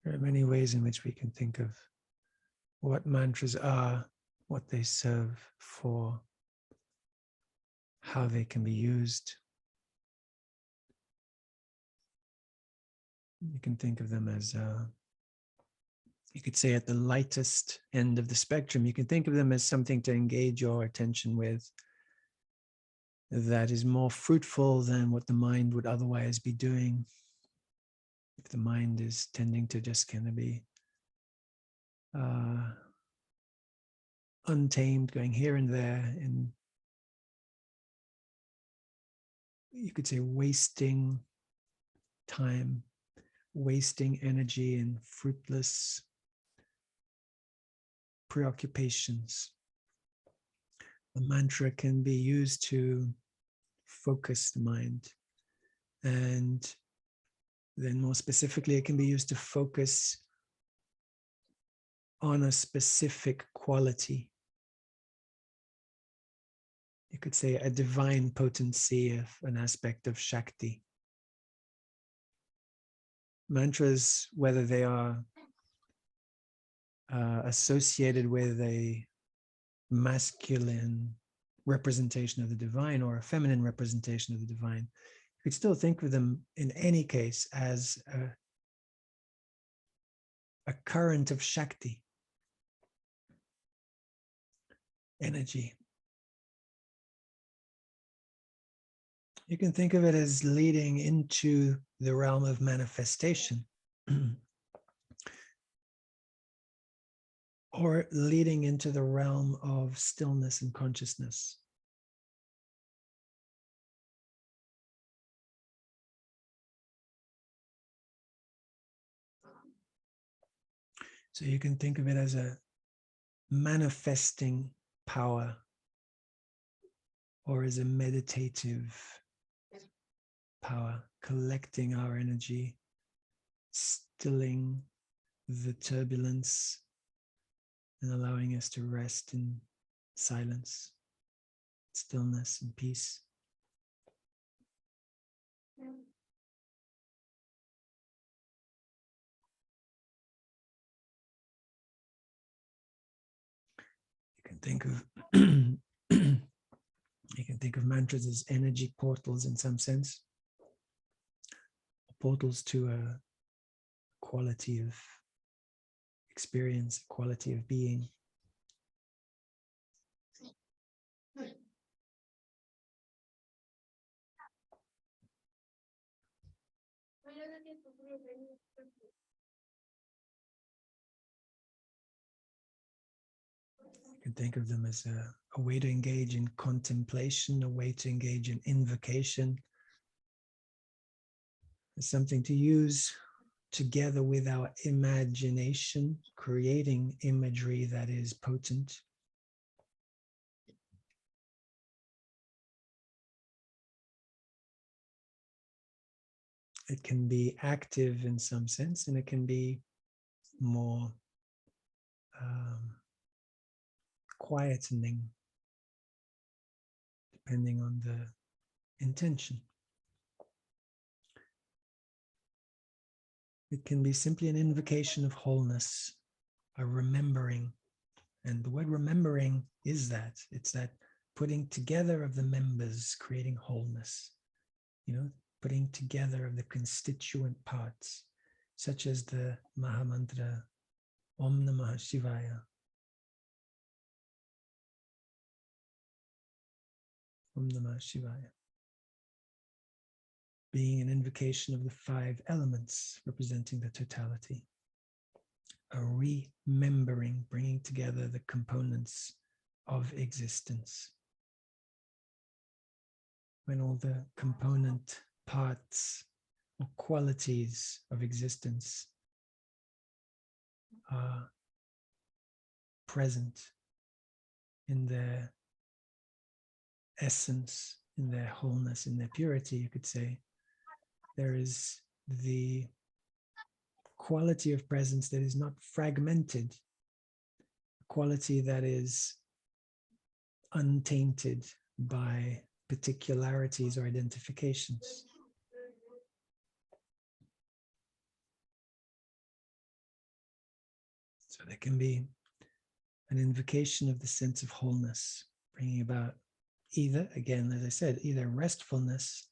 There are many ways in which we can think of what mantras are, what they serve for, how they can be used. You can think of them as, you could say at the lightest end of the spectrum, you can think of them as something to engage your attention with that is more fruitful than what the mind would otherwise be doing. If the mind is tending to just kind of be untamed, going here and there, and you could say wasting time, wasting energy in fruitless preoccupations. A mantra can be used to focus the mind, and then more specifically, it can be used to focus on a specific quality. You could say a divine potency of an aspect of Shakti. Mantras, whether they are associated with a masculine representation of the divine or a feminine representation of the divine, you could still think of them in any case as a current of Shakti, energy. You can think of it as leading into the realm of manifestation or leading into the realm of stillness and consciousness. So you can think of it as a manifesting power or as a meditative power, collecting our energy, stilling the turbulence, and allowing us to rest in silence, stillness, and peace. You can think of you can think of mantras as energy portals in some sense, portals to a quality of experience, a quality of being. You can think of them as a way to engage in contemplation, a way to engage in invocation, as something to use together with our imagination, creating imagery that is potent. It can be active in some sense, and it can be more quietening, depending on the intention. It can be simply an invocation of wholeness, a remembering. And the word remembering is that. It's that putting together of the members, creating wholeness. Putting together of the constituent parts, such as the Mahamantra, Om Namah Shivaya. Om Namah Shivaya. Being an invocation of the 5 elements representing the totality. A remembering, bringing together the components of existence. When all the component parts or qualities of existence are present in their essence, in their wholeness, in their purity, you could say, there is the quality of presence that is not fragmented, a quality that is untainted by particularities or identifications. So there can be an invocation of the sense of wholeness, bringing about either, again, as I said, either restfulness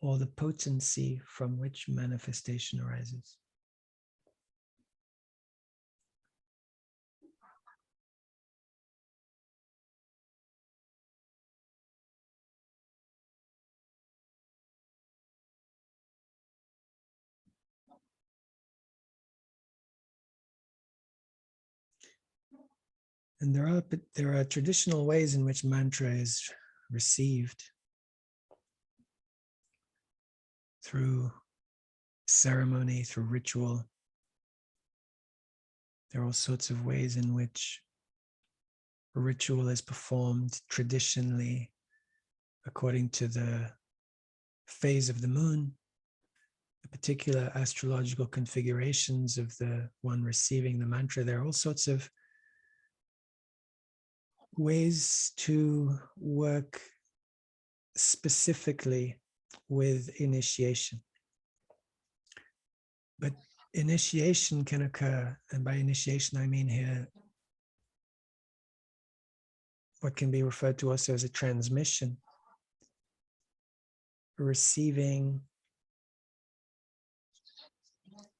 or the potency from which manifestation arises. And there are traditional ways in which mantra is received through ceremony, through ritual. There are all sorts of ways in which a ritual is performed traditionally according to the phase of the moon, the particular astrological configurations of the one receiving the mantra. There are all sorts of ways to work specifically with initiation. But initiation can occur, and by initiation I mean here what can be referred to also as a transmission, receiving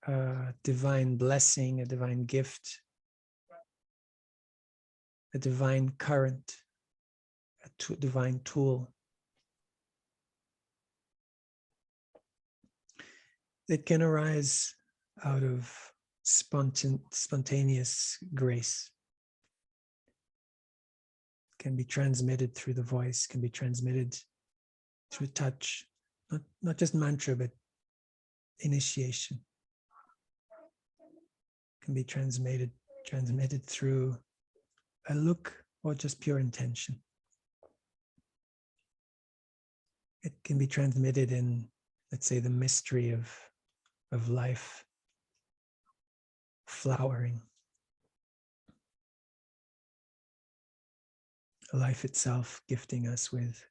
a divine blessing, a divine gift, a divine current, a divine tool. It can arise out of spontaneous grace. It can be transmitted through the voice, can be transmitted through touch, not just mantra, but initiation. Can be transmitted through a look or just pure intention. It can be transmitted in, let's say, the mystery of life flowering, life itself gifting us with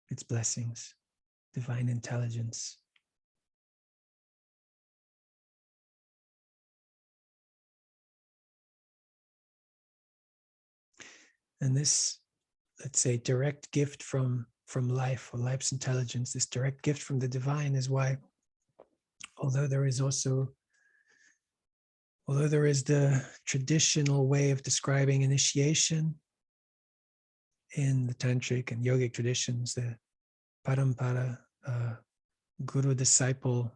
its blessings, divine intelligence. And this, let's say, direct gift from life or life's intelligence, this direct gift from the divine is why, although there is the traditional way of describing initiation in the tantric and yogic traditions, the parampara, guru-disciple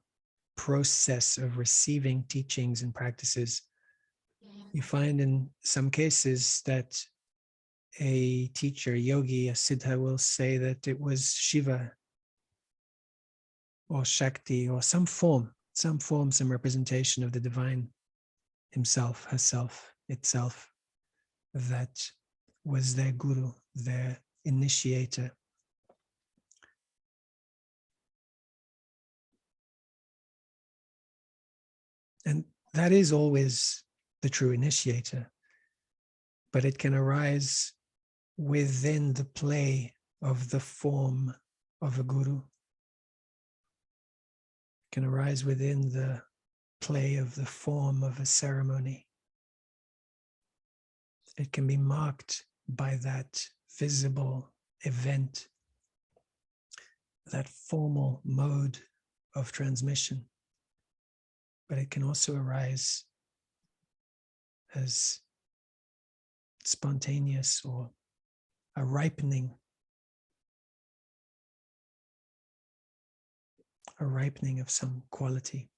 process of receiving teachings and practices, you find in some cases that a teacher, a yogi, a siddha will say that it was Shiva or Shakti or some representation of the divine himself, herself, itself, that was their guru, their initiator. And that is always the true initiator, but it can arise within the play of the form of a guru. It can arise within the play of the form of a ceremony. It can be marked by that visible event, that formal mode of transmission. But it can also arise as spontaneous or a ripening of some quality.